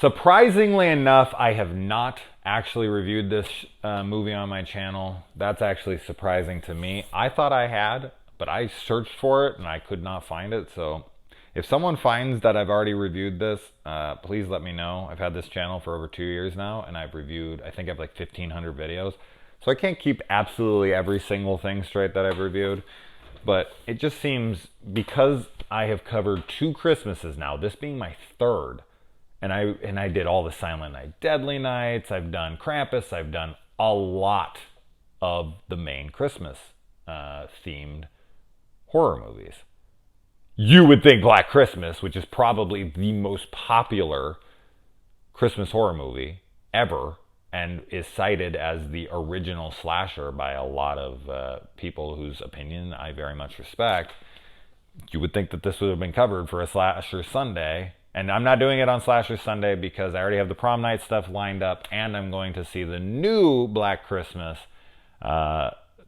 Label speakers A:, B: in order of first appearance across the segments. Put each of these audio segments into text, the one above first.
A: Surprisingly enough, I have not actually reviewed this movie on my channel. That's actually surprising to me. I thought I had, but I searched for it and I could not find it. So if someone finds that I've already reviewed this, please let me know. I've had this channel for over 2 years now, and I've reviewed, I think I have like 1,500 videos. So I can't keep absolutely every single thing straight that I've reviewed. But it just seems, because I have covered 2 Christmases now, this being my 3rd, and I did all the Silent Night Deadly Nights, I've done Krampus, I've done a lot of the main Christmas themed horror movies. You would think Black Christmas, which is probably the most popular Christmas horror movie ever, and is cited as the original slasher by a lot of people whose opinion I very much respect. You would think that this would have been covered for a Slasher Sunday. And I'm not doing it on Slasher Sunday because I already have the prom night stuff lined up, and I'm going to see the new Black Christmas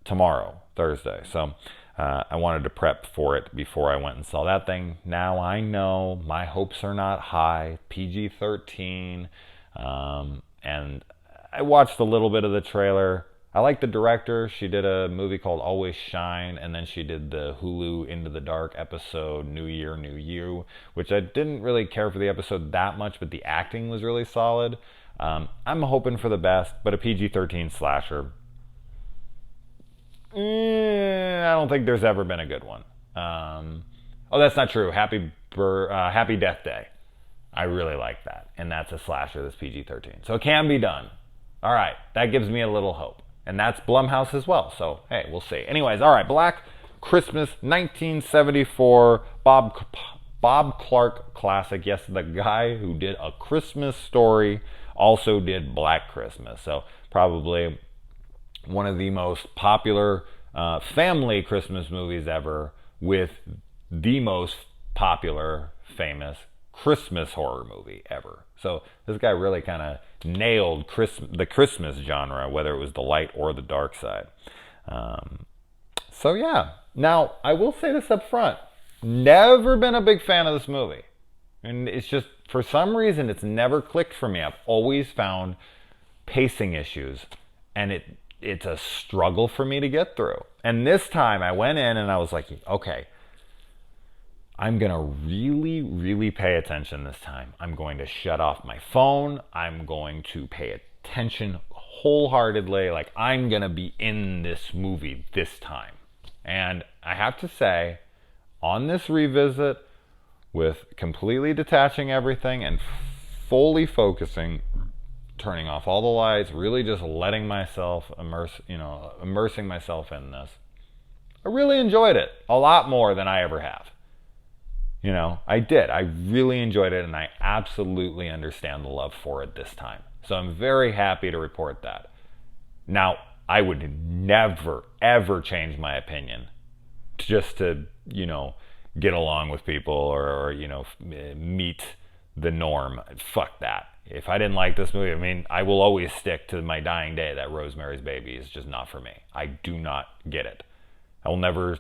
A: tomorrow, Thursday. So I wanted to prep for it before I went and saw that thing. Now I know my hopes are not high, PG-13, and I watched a little bit of the trailer. I like the director. She did a movie called Always Shine, and then she did the Hulu Into the Dark episode, New Year, New You, which I didn't really care for the episode that much, but the acting was really solid. I'm hoping for the best, but a PG-13 slasher, I don't think there's ever been a good one. Oh, that's not true. Happy Death Day. I really like that, and that's a slasher that's PG-13. So it can be done. All right, that gives me a little hope. And that's Blumhouse as well. So, hey, we'll see. Anyways, all right, Black Christmas, 1974, Bob Clark classic. Yes, the guy who did A Christmas Story also did Black Christmas. So, probably one of the most popular family Christmas movies ever, with the most popular, famous Christmas horror movie ever. So this guy really kind of nailed the Christmas genre, whether it was the light or the dark side. So yeah. Now, I will say this up front. Never been a big fan of this movie. And it's just, for some reason, it's never clicked for me. I've always found pacing issues. And it's a struggle for me to get through. And this time I went in and I was like, okay, I'm going to really, really pay attention this time. I'm going to shut off my phone. I'm going to pay attention wholeheartedly. Like, I'm going to be in this movie this time. And I have to say, on this revisit, with completely detaching everything and fully focusing, turning off all the lights, really just letting myself immersing myself in this, I really enjoyed it a lot more than I ever have. I did. I really enjoyed it, and I absolutely understand the love for it this time. So I'm very happy to report that. Now, I would never, ever change my opinion just to, get along with people or meet the norm. Fuck that. If I didn't like this movie, I will always stick to my dying day that Rosemary's Baby is just not for me. I do not get it. I will never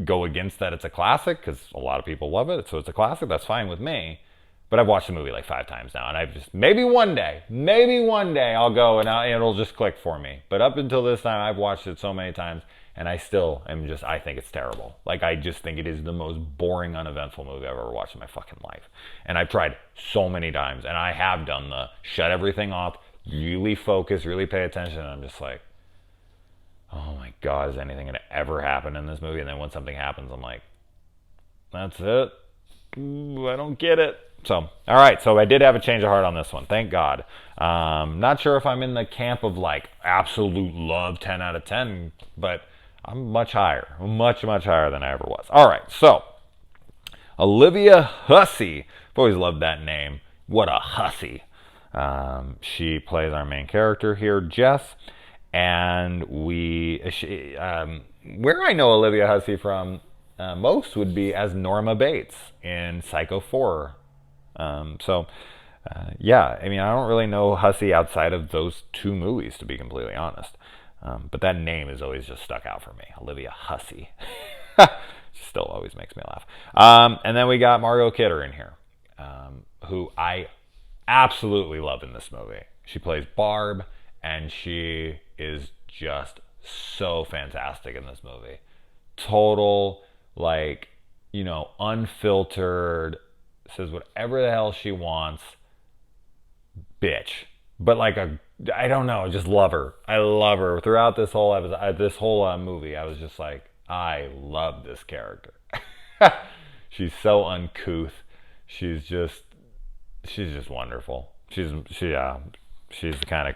A: go against that it's a classic, because a lot of people love it, so it's a classic. That's fine with me. But I've watched the movie like 5 times now, and I've just, maybe one day I'll go and it'll just click for me. But up until this time, I've watched it so many times, and I still am I think it's terrible. Like, I just think it is the most boring, uneventful movie I've ever watched in my fucking life. And I've tried so many times, and I have done the shut everything off, really focus, really pay attention, and I'm just like, oh my God, is anything going to ever happen in this movie? And then when something happens, I'm like, that's it? Ooh, I don't get it. So, all right, so I did have a change of heart on this one. Thank God. Not sure if I'm in the camp of like absolute love, 10 out of 10, but I'm much higher. Much, much higher than I ever was. All right, so Olivia Hussey. I've always loved that name. What a hussy. She plays our main character here, Jess. And where I know Olivia Hussey from most would be as Norma Bates in Psycho 4. Yeah, I don't really know Hussey outside of those 2 movies, to be completely honest. But that name has always just stuck out for me, Olivia Hussey. She still always makes me laugh. And then we got Margot Kidder in here, who I absolutely loving this movie. She plays Barb, and she is just so fantastic in this movie. Total, like, unfiltered, says whatever the hell she wants, bitch. But like I don't know, just love her. I love her throughout this whole episode, this whole movie. I was just like, I love this character. She's so uncouth. She's just wonderful. She's the kind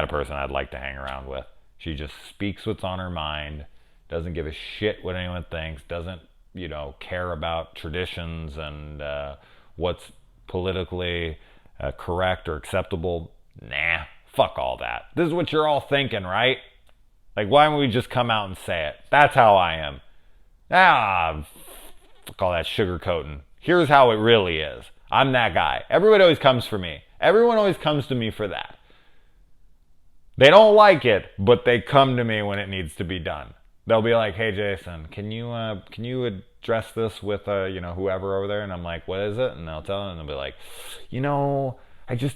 A: of person I'd like to hang around with. She just speaks what's on her mind, doesn't give a shit what anyone thinks, doesn't, care about traditions and what's politically correct or acceptable. Nah, fuck all that. This is what you're all thinking, right? Like, why don't we just come out and say it? That's how I am. Fuck all that sugarcoating. Here's how it really is. I'm that guy. Everybody always comes for me. Everyone always comes to me for that. They don't like it, but they come to me when it needs to be done. They'll be like, "Hey, Jason, can you address this with whoever over there?" And I'm like, "What is it?" And they'll tell them, and they'll be like,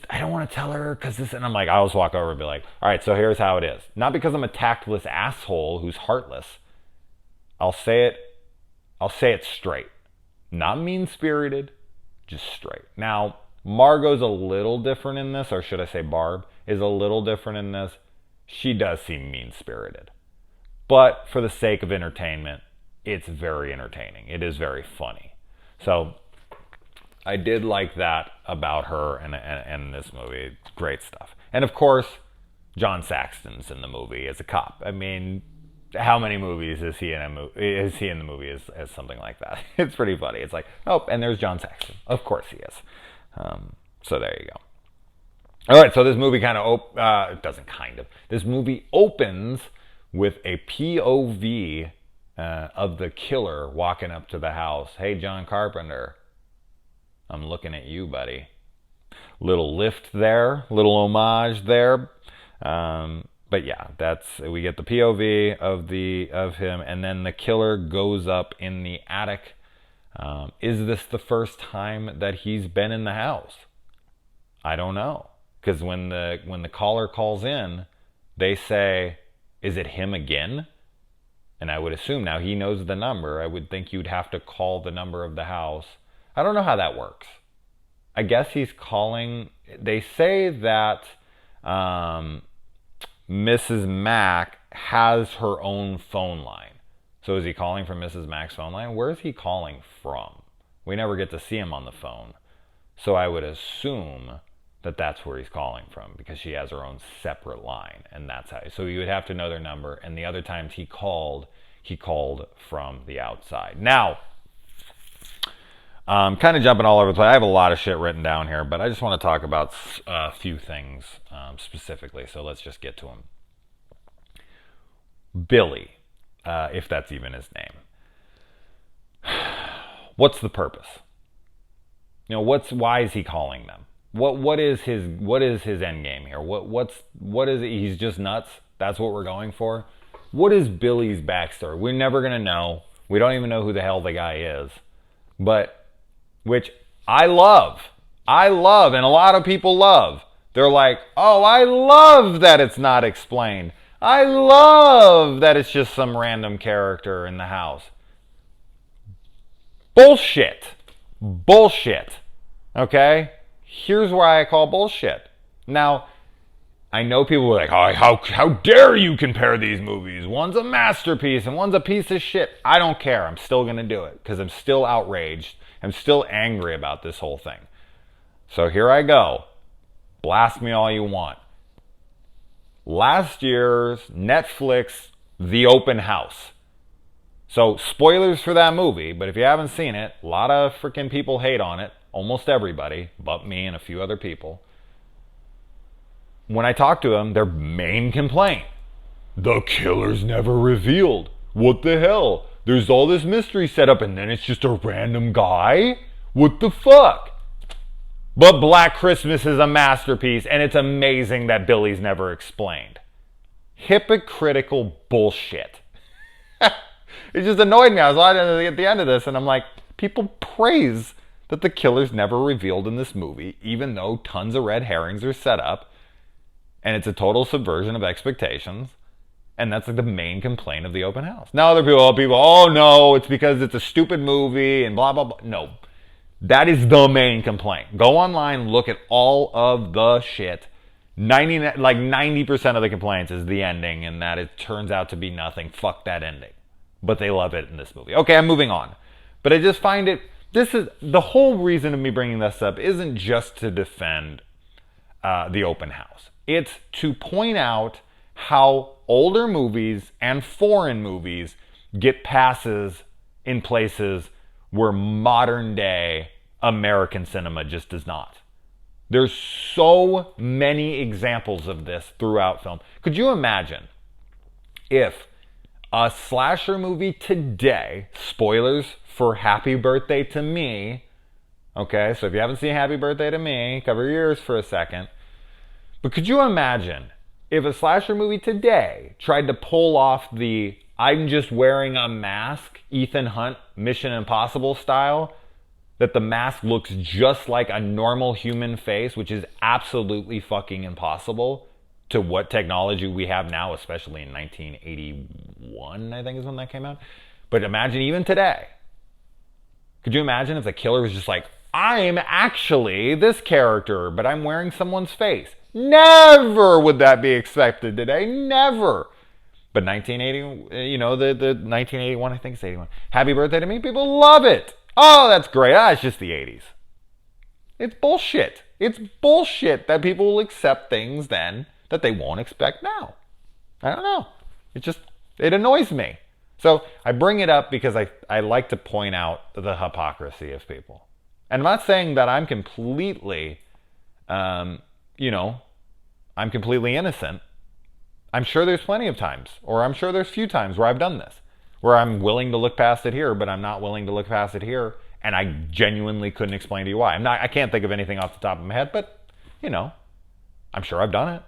A: I don't want to tell her because this. And I'm like, I always walk over and be like, "All right, so here's how it is. Not because I'm a tactless asshole who's heartless. I'll say it straight, not mean spirited, just straight." Now, Margot's a little different in this, or should I say Barb is a little different in this. She does seem mean-spirited. But for the sake of entertainment, it's very entertaining. It is very funny. So I did like that about her and this movie. Great stuff. And of course, John Saxon's in the movie as a cop. I mean, how many movies is he in the movie as something like that? It's pretty funny. It's like, oh, and there's John Saxon. Of course he is. So there you go. All right, so this movie this movie opens with a POV of the killer walking up to the house. "Hey, John Carpenter, I'm looking at you, buddy." Little lift there, little homage there. But yeah, we get the POV of him, and then the killer goes up in the attic. Is this the first time that he's been in the house? I don't know, because when the caller calls in, they say, "Is it him again?" And I would assume now he knows the number. I would think you'd have to call the number of the house. I don't know how that works. I guess he's calling. They say that Mrs. Mack has her own phone line. So is he calling from Mrs. Mack's phone line? Where is he calling from? We never get to see him on the phone. So I would assume that that's where he's calling from, because she has her own separate line, and that's how. So you would have to know their number, and the other times he called from the outside. Now, kind of jumping all over the place. I have a lot of shit written down here, but I just want to talk about a few things specifically, so let's just get to them. Billy, if that's even his name. What's the purpose? Why is he calling them? What is his end game here? What is it? He's just nuts. That's what we're going for. What is Billy's backstory? We're never gonna know. We don't even know who the hell the guy is. But which I love, and a lot of people love. They're like, "Oh, I love that it's not explained. I love that it's just some random character in the house." Bullshit. Okay? Here's why I call bullshit. Now, I know people are like, "Oh, how dare you compare these movies? One's a masterpiece and one's a piece of shit." I don't care. I'm still going to do it because I'm still outraged. I'm still angry about this whole thing. So here I go. Blast me all you want. Last year's Netflix The Open House. So, spoilers for that movie, but if you haven't seen it, a lot of freaking people hate on it. Almost everybody, but me and a few other people. When I talk to them, their main complaint: the killer's never revealed. What the hell? There's all this mystery set up and then it's just a random guy? What the fuck? But Black Christmas is a masterpiece, and it's amazing that Billy's never explained. Hypocritical bullshit. It just annoyed me. I was at the end of this, and I'm like, people praise that the killer's never revealed in this movie, even though tons of red herrings are set up, and it's a total subversion of expectations. And that's like the main complaint of the open house. Now other people, oh no, it's because it's a stupid movie and blah, blah, blah. No, that is the main complaint. Go online, look at all of the shit. 90% of the complaints is the ending and that it turns out to be nothing. Fuck that ending. But they love it in this movie. Okay, I'm moving on. But I just find it, this is, the whole reason of me bringing this up isn't just to defend the open house. It's to point out how older movies and foreign movies get passes in places where modern day American cinema just does not. There's so many examples of this throughout film. Could you imagine if a slasher movie today, spoilers for Happy Birthday to Me, okay, so if you haven't seen Happy Birthday to Me, cover your ears for a second, but could you imagine if a slasher movie today tried to pull off the I'm just wearing a mask, Ethan Hunt, Mission Impossible style, that the mask looks just like a normal human face, which is absolutely fucking impossible to what technology we have now, especially in 1981, I think is when that came out. But imagine even today. Could you imagine if the killer was just like, I'm actually this character, but I'm wearing someone's face? Never would that be expected today. Never. But 1980, you know, the 1981, I think it's 81. Happy Birthday to Me, people love it. Oh, that's great. It's just the 80s. It's bullshit. It's bullshit that people will accept things then that they won't expect now. I don't know. It annoys me. So I bring it up because I like to point out the hypocrisy of people. And I'm not saying that I'm completely, I'm completely innocent. I'm sure there's plenty of times, or I'm sure there's few times where I've done this, where I'm willing to look past it here, but I'm not willing to look past it here, and I genuinely couldn't explain to you why. I can't think of anything off the top of my head, but, I'm sure I've done it.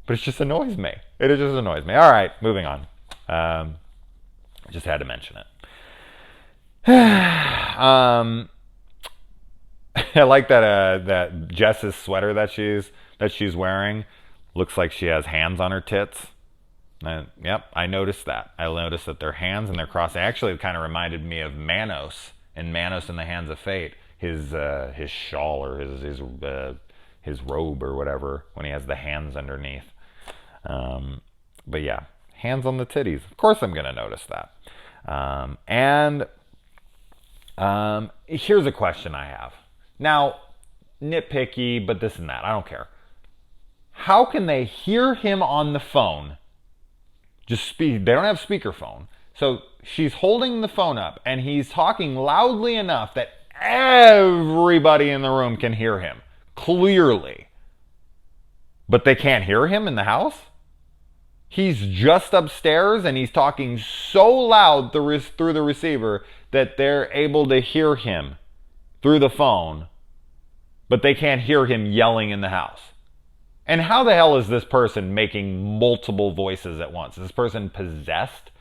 A: But it just annoys me. It just annoys me. All right, moving on. Just had to mention it. I like that Jess's sweater that she's wearing looks like she has hands on her tits. Yep, I noticed that. I noticed that their hands and their cross. Actually, it kind of reminded me of Manos in Manos in the Hands of Fate. His shawl or his robe or whatever when he has the hands underneath. But yeah, hands on the titties. Of course, I'm gonna notice that. Here's a question I have. Now, nitpicky, but this and that. I don't care. How can they hear him on the phone? They don't have speakerphone. So she's holding the phone up and he's talking loudly enough that everybody in the room can hear him clearly. But they can't hear him in the house? He's just upstairs and he's talking so loud through the receiver that they're able to hear him through the phone, but they can't hear him yelling in the house. And how the hell is this person making multiple voices at once? Is this person possessed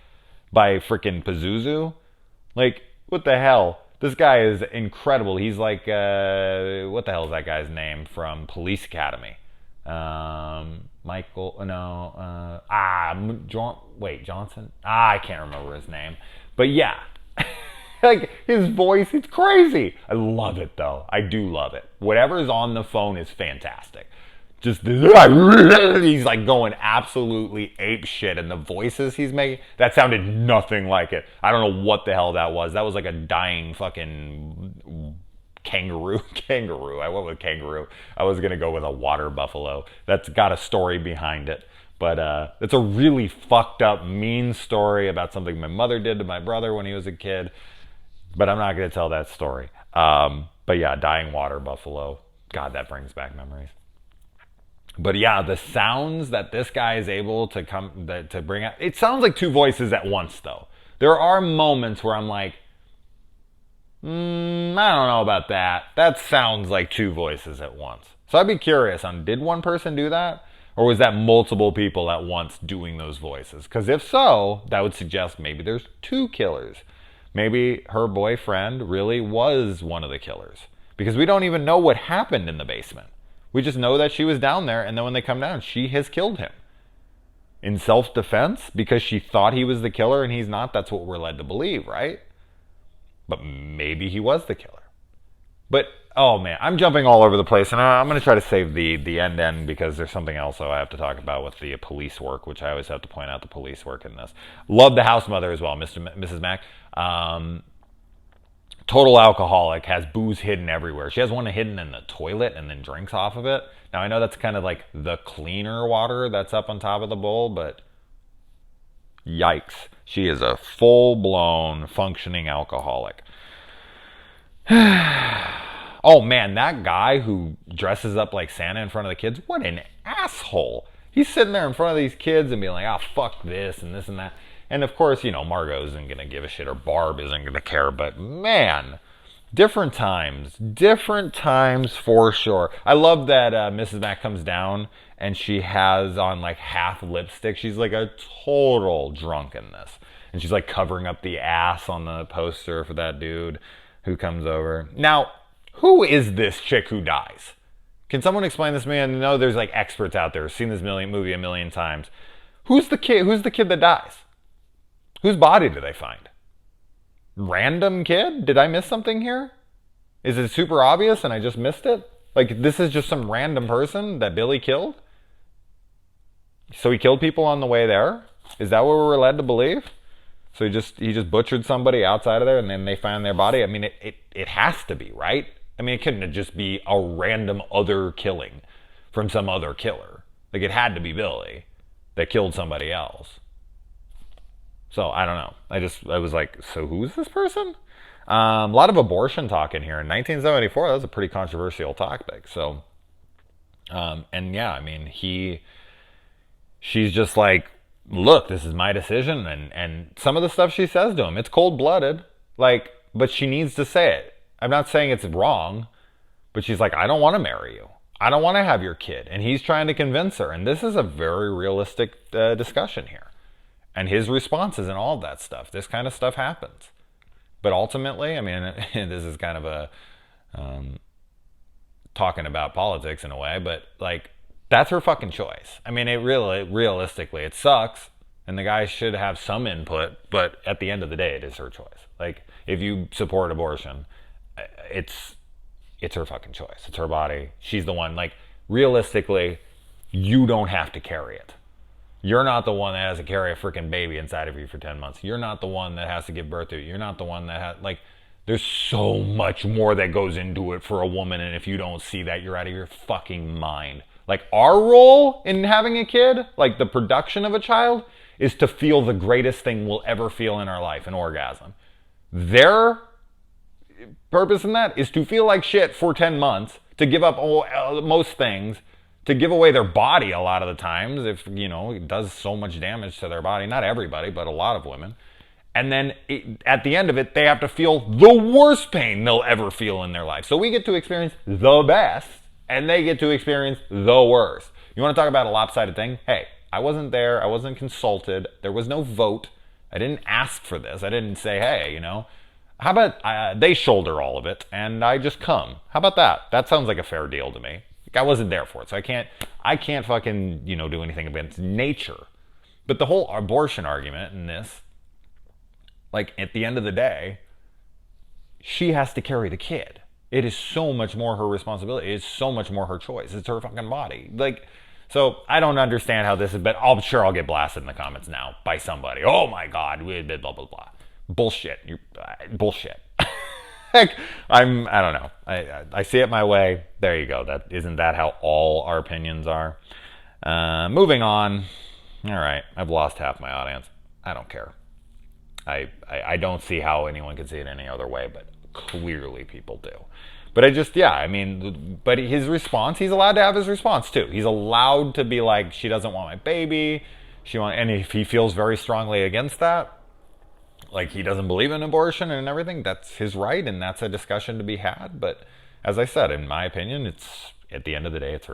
A: by freaking Pazuzu? Like, what the hell? This guy is incredible. He's like, what the hell is that guy's name from Police Academy? Johnson? I can't remember his name. But yeah, like his voice, it's crazy. I love it though. I do love it. Whatever's on the phone is fantastic. Just he's like going absolutely ape shit, and the voices he's making, that sounded nothing like it. I don't know what the hell that was. That was like a dying fucking kangaroo. I went with kangaroo. I was gonna go with a water buffalo. That's got a story behind it, but it's a really fucked up, mean story about something my mother did to my brother when he was a kid. But I'm not gonna tell that story. But yeah, dying water buffalo. God, that brings back memories. But yeah, the sounds that this guy is able to bring out, it sounds like two voices at once though. There are moments where I'm like, I don't know about that. That sounds like two voices at once. So I'd be curious on, did one person do that? Or was that multiple people at once doing those voices? Because if so, that would suggest maybe there's two killers. Maybe her boyfriend really was one of the killers. because we don't even know what happened in the basement. We just know that she was down there, and then when they come down, she has killed him. In self-defense, because she thought he was the killer and he's not. That's what we're led to believe, right? But maybe he was the killer. But, oh man, I'm jumping all over the place, and I'm going to try to save the end because there's something else I have to talk about with the police work, which I always have to point out the police work in this. Love the house mother as well, Mrs. Mack. Total alcoholic, has booze hidden everywhere. She has one hidden in the toilet and then drinks off of it. Now, I know that's kind of like the cleaner water that's up on top of the bowl, but yikes. She is a full-blown functioning alcoholic. Oh, man, that guy who dresses up like Santa in front of the kids, what an asshole. He's sitting there in front of these kids and being like, oh, fuck this and this and that. And of course, you know, Margot isn't going to give a shit, or Barb isn't going to care, but man, different times for sure. I love that Mrs. Mack comes down and she has on like half lipstick. She's like a total drunk in this. And she's like covering up the ass on the poster for that dude who comes over. Now, who is this chick who dies? Can someone explain this to me? I know there's like experts out there who've seen this movie a million times. Who's the kid that dies? Whose body did they find? Random kid? Did I miss something here? Is it super obvious and I just missed it? Like, this is just some random person that Billy killed? So he killed people on the way there? Is that what we're led to believe? So he just butchered somebody outside of there and then they found their body? I mean, it has to be, right? I mean, it couldn't just be a random other killing from some other killer. Like, it had to be Billy that killed somebody else. So, I don't know. I was like, so who's this person? A lot of abortion talk in here. In 1974, that was a pretty controversial topic. So, and yeah, I mean, she's just like, look, this is my decision. And some of the stuff she says to him, it's cold-blooded. Like, but she needs to say it. I'm not saying it's wrong, but she's like, I don't want to marry you. I don't want to have your kid. And he's trying to convince her. And this is a very realistic discussion here. And his responses and all of that stuff. This kind of stuff happens. But ultimately, I mean, this is kind of a talking about politics in a way, but like, that's her fucking choice. I mean, realistically, it sucks, and the guy should have some input, but at the end of the day, it is her choice. Like, if you support abortion, it's her fucking choice. It's her body. She's the one. Like, realistically, you don't have to carry it. You're not the one that has to carry a freaking baby inside of you for 10 months. You're not the one that has to give birth to it. You're not the one that has, like, there's so much more that goes into it for a woman, and if you don't see that, you're out of your fucking mind. Like, our role in having a kid, like the production of a child, is to feel the greatest thing we'll ever feel in our life, an orgasm. Their purpose in that is to feel like shit for 10 months, to give up most things, to give away their body a lot of the times, if, you know, it does so much damage to their body. Not everybody, but a lot of women. And then at the end of it, they have to feel the worst pain they'll ever feel in their life. So we get to experience the best, and they get to experience the worst. You want to talk about a lopsided thing? Hey, I wasn't there. I wasn't consulted. There was no vote. I didn't ask for this. I didn't say, hey, you know, how about they shoulder all of it, and I just come? How about that? That sounds like a fair deal to me. I wasn't there for it, so I can't fucking, you know, do anything against nature. But the whole abortion argument in this, like, at the end of the day, she has to carry the kid. It is so much more her responsibility. It's so much more her choice. It's her fucking body. Like, so I don't understand how this is, but I'm sure I'll get blasted in the comments now by somebody. Oh my God, we did blah, blah, blah. Bullshit. Bullshit. I don't know. I see it my way. There you go. Isn't that how all our opinions are? Moving on. All right. I've lost half my audience. I don't care. I don't see how anyone can see it any other way, but clearly people do. But but his response, he's allowed to have his response too. He's allowed to be like, she doesn't want my baby. And if he feels very strongly against that, like he doesn't believe in abortion and everything, that's his right, and that's a discussion to be had. But as I said, in my opinion, it's at the end of the day, it's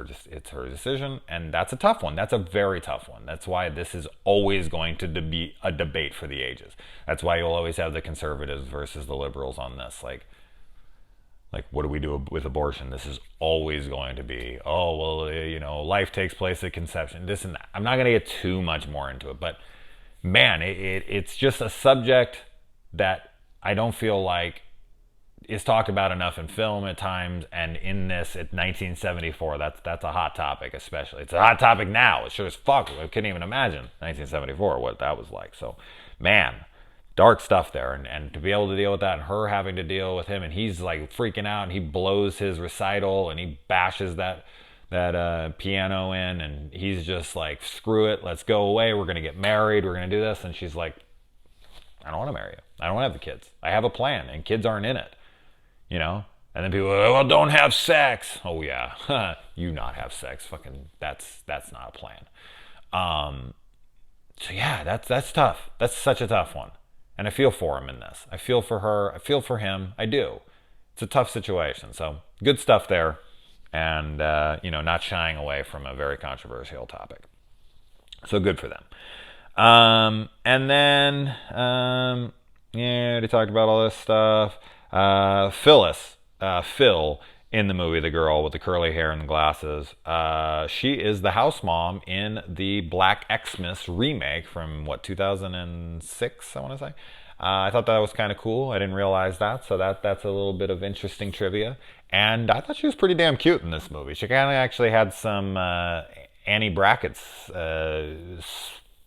A: her decision, and that's a tough one. That's a very tough one. That's why this is always going to be a debate for the ages. That's why you'll always have the conservatives versus the liberals on this. Like, Like, what do we do with abortion? This is always going to be, oh, well, life takes place at conception, this and that. I'm not going to get too much more into it, but man, it's just a subject that I don't feel like is talked about enough in film at times, and in this, at 1974, that's a hot topic, especially. It's a hot topic now. It's sure as fuck. I couldn't even imagine 1974, what that was like. So, man, dark stuff there, and to be able to deal with that, and her having to deal with him, and he's like freaking out, and he blows his recital, and he bashes that piano in, and he's just like, screw it, let's go away, we're gonna get married, we're gonna do this, and she's like, I don't want to marry you, I don't want to have the kids, I have a plan, and kids aren't in it, and then people are like, well, don't have sex. Oh yeah, you not have sex, fucking that's not a plan. So yeah, that's tough. That's such a tough one. And I feel for him in this. I feel for her. I feel for him. I do. It's a tough situation. So good stuff there. And, not shying away from a very controversial topic. So good for them. And then, they talked about all this stuff. Phyllis, Phil, in the movie, the girl with the curly hair and the glasses, she is the house mom in the Black Xmas remake from 2006, I want to say. I thought that was kind of cool. I didn't realize that, so that's a little bit of interesting trivia. And I thought she was pretty damn cute in this movie. She kind of actually had some Annie Brackett's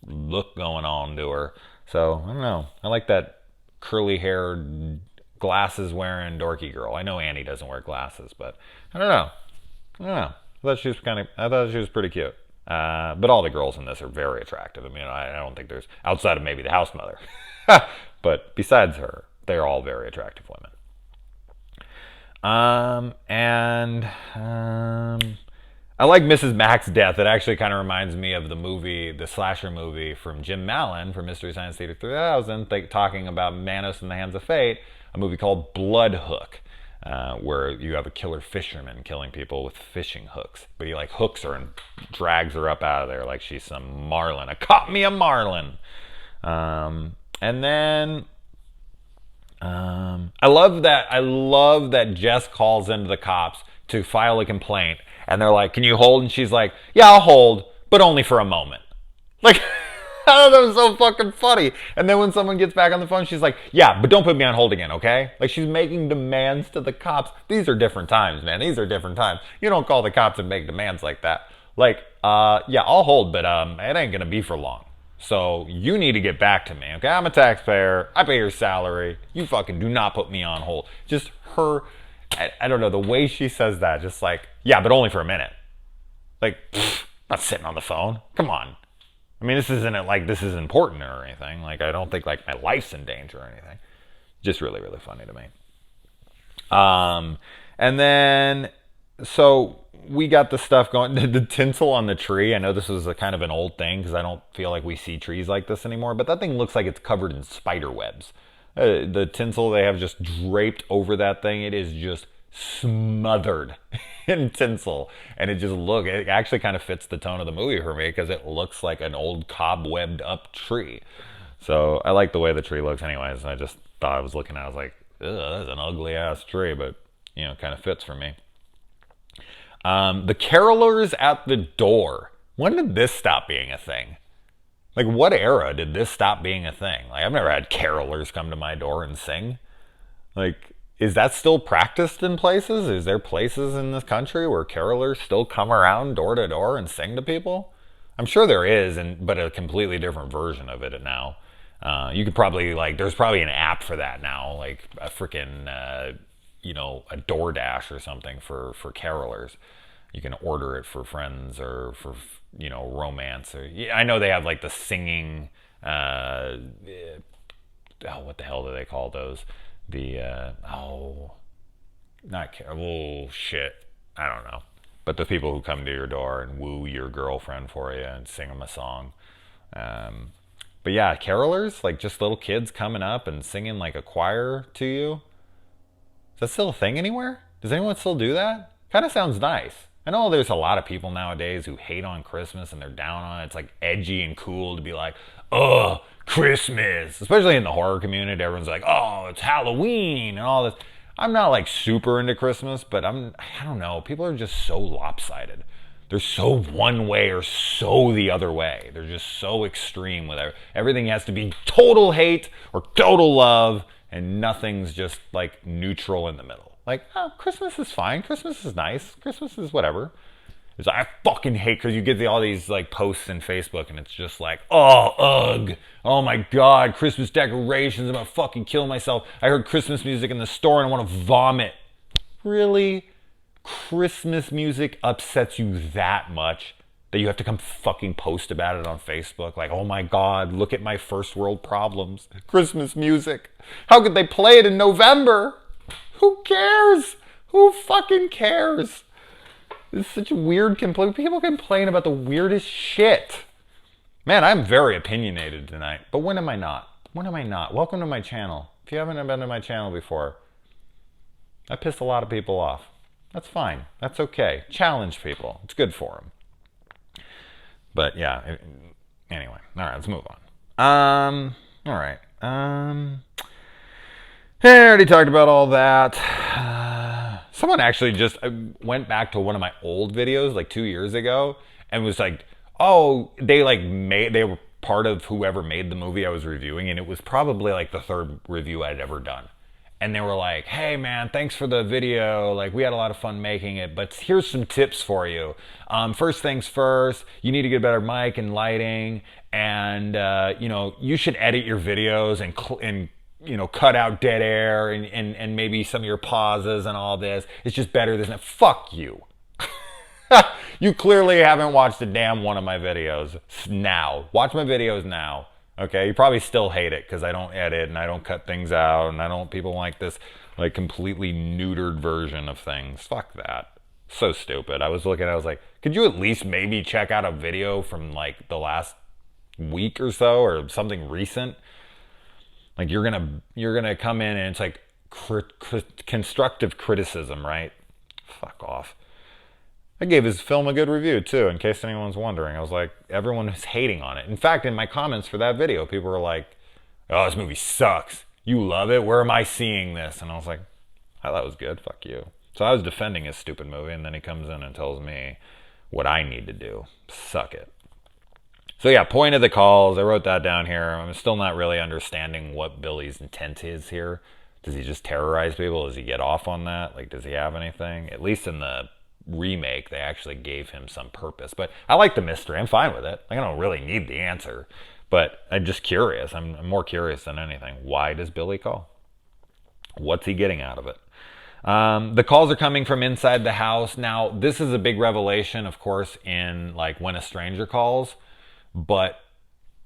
A: look going on to her. So I don't know. I like that curly haired, glasses wearing dorky girl. I know Annie doesn't wear glasses, but I don't know. I thought she was pretty cute. But all the girls in this are very attractive. I mean, I don't think there's, outside of maybe the house mother, but besides her, they're all very attractive women. I like Mrs. Mack's death. It actually kind of reminds me of the slasher movie from Jim Mallon from Mystery Science Theater 3000, talking about Manos in the Hands of Fate, a movie called Blood Hook, where you have a killer fisherman killing people with fishing hooks. But he hooks her and drags her up out of there like she's some marlin. I caught me a marlin. And then I love that Jess calls into the cops to file a complaint, and they're like, can you hold? And she's like, yeah, I'll hold, but only for a moment. Like, I thought that was so fucking funny. And then when someone gets back on the phone, she's like, yeah, but don't put me on hold again, okay? Like, she's making demands to the cops. These are different times, man. These are different times. You don't call the cops and make demands like that. Like, yeah, I'll hold, but it ain't gonna be for long. So you need to get back to me, okay? I'm a taxpayer. I pay your salary. You fucking do not put me on hold. Just her, I don't know, the way she says that, just like, yeah, but only for a minute. Like, not sitting on the phone. Come on. I mean, this isn't like this is important or anything. Like, I don't think like my life's in danger or anything. Just really, really funny to me. And then, so we got the stuff going. The tinsel on the tree. I know this was a kind of an old thing because I don't feel like we see trees like this anymore. But that thing looks like it's covered in spider webs. The tinsel they have just draped over that thing. It is just smothered in tinsel, and it actually kind of fits the tone of the movie for me because it looks like an old cobwebbed up tree. So I like the way the tree looks anyways. I just thought I was looking at it, I was like, ugh, that's an ugly ass tree, but kind of fits for me. The carolers at the door. When did this stop being a thing? Like, what era did this stop being a thing? Like, I've never had carolers come to my door and sing. Like, is that still practiced in places? Is there places in this country where carolers still come around door to door and sing to people? I'm sure there is, but a completely different version of it now. You could probably, there's probably an app for that now, like a freaking, a DoorDash or something for carolers. You can order it for friends or for, romance. I know they have like the singing, what the hell do they call those? I don't know. But the people who come to your door and woo your girlfriend for you and sing them a song. But yeah, carolers, like just little kids coming up and singing like a choir to you. Is that still a thing anywhere? Does anyone still do that? Kind of sounds nice. I know there's a lot of people nowadays who hate on Christmas and they're down on it. It's like edgy and cool to be like, oh, Christmas. Especially in the horror community, everyone's like, oh, it's Halloween and all this. I'm not like super into Christmas, but I don't know. People are just so lopsided. They're so one way or so the other way. They're just so extreme with everything has to be total hate or total love, and nothing's just like neutral in the middle. Like, oh, Christmas is fine. Christmas is nice. Christmas is whatever. It's like, I fucking hate, because you get all these like posts in Facebook and it's just like, oh, ugh. Oh my God, Christmas decorations. I'm gonna fucking kill myself. I heard Christmas music in the store and I want to vomit. Really? Christmas music upsets you that much that you have to come fucking post about it on Facebook? Like, oh my God, look at my first world problems. Christmas music. How could they play it in November? Who cares? Who fucking cares? It's such a weird complaint. People complain about the weirdest shit. Man, I'm very opinionated tonight. But when am I not? When am I not? Welcome to my channel. If you haven't been to my channel before, I pissed a lot of people off. That's fine. That's okay. Challenge people. It's good for them. But yeah, anyway. All right, let's move on. All right. I already talked about all that. Someone actually just went back to one of my old videos like 2 years ago and was like, oh, they were part of whoever made the movie I was reviewing, and it was probably like the third review I'd ever done. And they were like, hey man, thanks for the video. Like, we had a lot of fun making it, but here's some tips for you. First things first, you need to get a better mic and lighting, and you should edit your videos and cut out dead air and maybe some of your pauses and all this. It's just better than that. Fuck you. You clearly haven't watched a damn one of my videos. Now. Watch my videos now. Okay? You probably still hate it because I don't edit and I don't cut things out and people like this like completely neutered version of things. Fuck that. So stupid. I was like, could you at least maybe check out a video from like the last week or so or something recent? Like, you're gonna come in and it's like constructive criticism, right? Fuck off. I gave his film a good review too, in case anyone's wondering. I was like, everyone is hating on it. In fact, in my comments for that video, people were like, oh, this movie sucks. You love it? Where am I seeing this? And I was like, oh, that was good. Fuck you. So I was defending his stupid movie, and then he comes in and tells me what I need to do. Suck it. So yeah, point of the calls, I wrote that down here. I'm still not really understanding what Billy's intent is here. Does he just terrorize people? Does he get off on that? Like, does he have anything? At least in the remake, they actually gave him some purpose. But I like the mystery. I'm fine with it. Like, I don't really need the answer. But I'm just curious. I'm more curious than anything. Why does Billy call? What's he getting out of it? The calls are coming from inside the house. Now, this is a big revelation, of course, in like When a Stranger Calls. But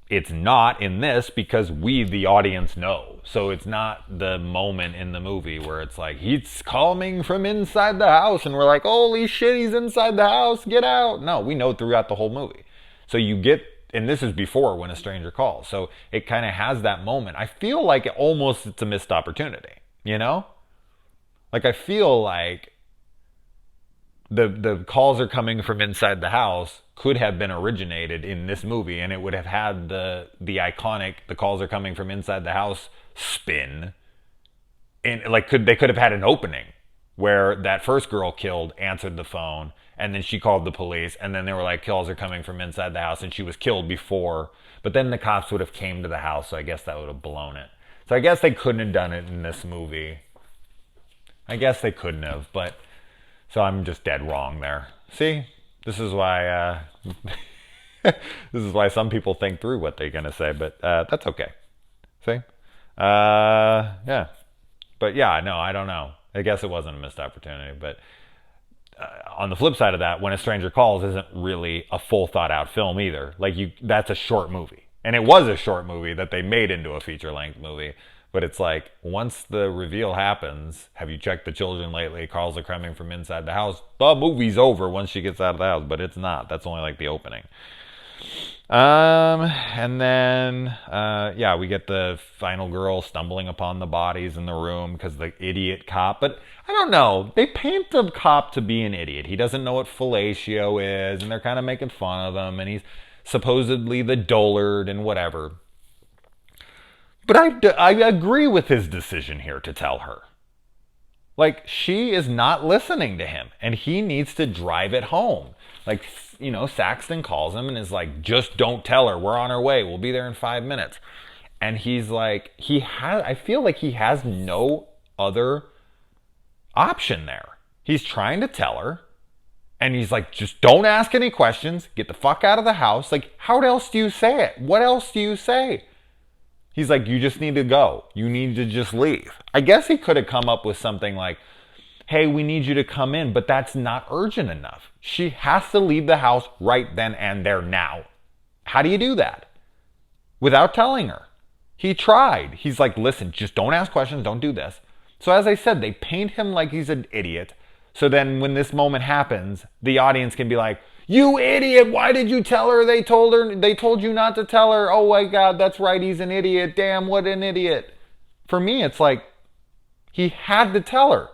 A: it's not in this because we, the audience, know. So it's not the moment in the movie where it's like, he's coming from inside the house, and we're like, holy shit, he's inside the house, get out. No, we know throughout the whole movie. So you get, and this is before When a Stranger Calls. So it kind of has that moment. I feel like it's a missed opportunity, you know? Like, I feel like the calls are coming from inside the house could have been originated in this movie, and it would have had the iconic the calls are coming from inside the house spin. And like they could have had an opening where that first girl killed answered the phone, and then she called the police, and then they were like, calls are coming from inside the house, and she was killed before, but then the cops would have came to the house, so I guess that would have blown it. So I guess they couldn't have done it in this movie. I guess they couldn't have, but so I'm just dead wrong there. See? This is why some people think through what they're gonna say, but that's okay. See? Yeah. But yeah, no, I don't know. I guess it wasn't a missed opportunity, but on the flip side of that, When a Stranger Calls isn't really a full thought out film either. Like, that's a short movie. And it was a short movie that they made into a feature length movie. But it's like, once the reveal happens, have you checked the children lately? Calls are coming from inside the house. The movie's over once she gets out of the house, but it's not. That's only like the opening. And then, yeah, we get the final girl stumbling upon the bodies in the room because the idiot cop. But I don't know. They paint the cop to be an idiot. He doesn't know what fellatio is, and they're kind of making fun of him, and he's supposedly the dullard and whatever. But I agree with his decision here to tell her. Like, she is not listening to him, and he needs to drive it home. Like, Saxton calls him and is like, just don't tell her. We're on our way. We'll be there in 5 minutes. And he's like, I feel like he has no other option there. He's trying to tell her, and he's like, just don't ask any questions. Get the fuck out of the house. Like, how else do you say it? What else do you say? He's like, you just need to go. You need to just leave. I guess he could have come up with something like, hey, we need you to come in, but that's not urgent enough. She has to leave the house right then and there now. How do you do that? Without telling her. He tried. He's like, listen, just don't ask questions. Don't do this. So as I said, they paint him like he's an idiot. So then when this moment happens, the audience can be like, you idiot, why did you tell her? They told you not to tell her. Oh my God, that's right, he's an idiot. Damn, what an idiot. For me, it's like, he had to tell her.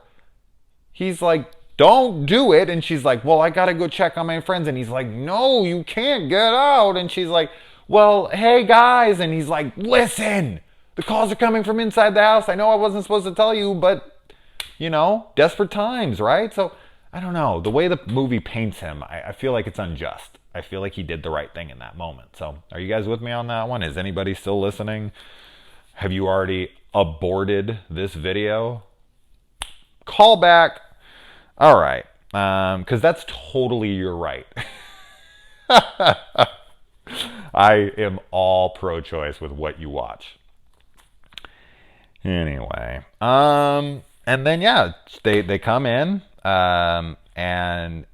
A: He's like, don't do it. And she's like, well, I gotta go check on my friends. And he's like, no, you can't get out. And she's like, well, hey guys. And he's like, listen, the calls are coming from inside the house. I know I wasn't supposed to tell you, but, desperate times, right? So, I don't know. The way the movie paints him, I feel like it's unjust. I feel like he did the right thing in that moment. So, are you guys with me on that one? Is anybody still listening? Have you already aborted this video? Call back. All right. Because that's totally your right. I am all pro-choice with what you watch. Anyway. And then, yeah, they come in. And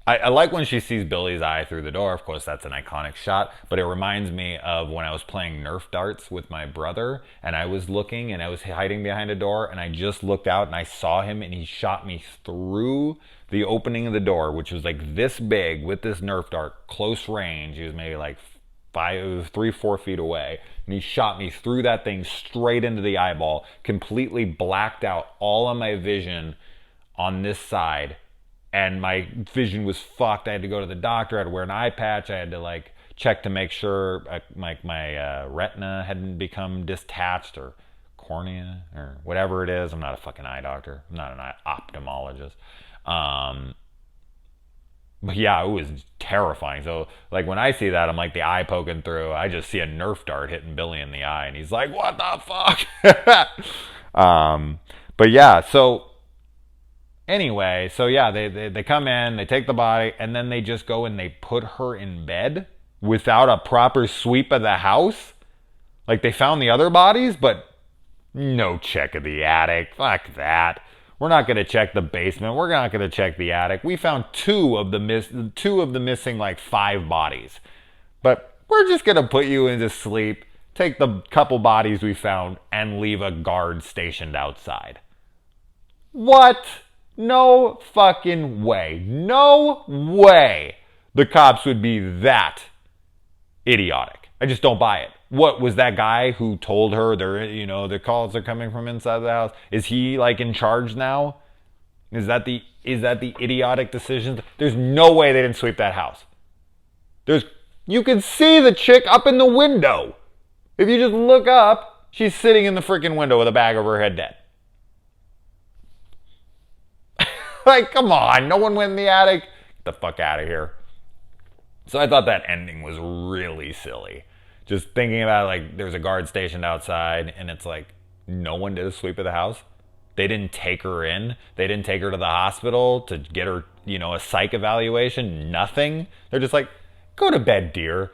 A: I like when she sees Billy's eye through the door. Of course, that's an iconic shot, but it reminds me of when I was playing Nerf darts with my brother, and I was looking and I was hiding behind a door, and I just looked out and I saw him, and he shot me through the opening of the door, which was like this big with this Nerf dart, close range. He was maybe like 3-4 feet away, and he shot me through that thing straight into the eyeball, completely blacked out all of my vision on this side, and my vision was fucked. I had to go to the doctor. I had to wear an eye patch. I had to check to make sure my retina hadn't become detached, or cornea, or whatever it is. I'm not a fucking eye doctor. I'm not an ophthalmologist. But yeah, it was terrifying. So when I see that, I'm like, the eye poking through, I just see a Nerf dart hitting Billy in the eye, and he's like, what the fuck? But yeah, so anyway, so yeah, they come in, they take the body, and then they just go and they put her in bed without a proper sweep of the house. Like, they found the other bodies, but no check of the attic. Fuck that. We're not going to check the basement. We're not going to check the attic. We found two of the missing 5 bodies. But we're just going to put you into sleep, take the couple bodies we found, and leave a guard stationed outside. What? No fucking way. No way the cops would be that idiotic. I just don't buy it. What was that guy who told her the calls are coming from inside the house? Is he in charge now? Is that the idiotic decision? There's no way they didn't sweep that house. You can see the chick up in the window. If you just look up, she's sitting in the freaking window with a bag over her head dead. Come on, no one went in the attic. Get the fuck out of here. So I thought that ending was really silly. Just thinking about there's a guard stationed outside, and it's no one did a sweep of the house. They didn't take her in. They didn't take her to the hospital to get her, a psych evaluation. Nothing. They're just go to bed, dear.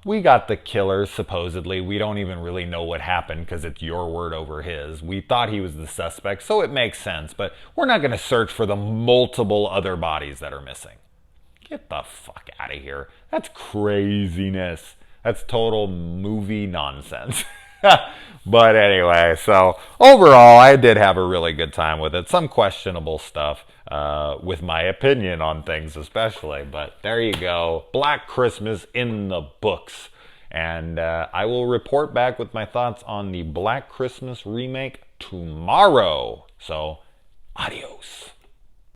A: We got the killer, supposedly. We don't even really know what happened because it's your word over his. We thought he was the suspect, so it makes sense. But we're not going to search for the multiple other bodies that are missing. Get the fuck out of here. That's craziness. That's total movie nonsense. But anyway, so overall, I did have a really good time with it. Some questionable stuff with my opinion on things especially. But there you go. Black Christmas in the books. And I will report back with my thoughts on the Black Christmas remake tomorrow. So, adios.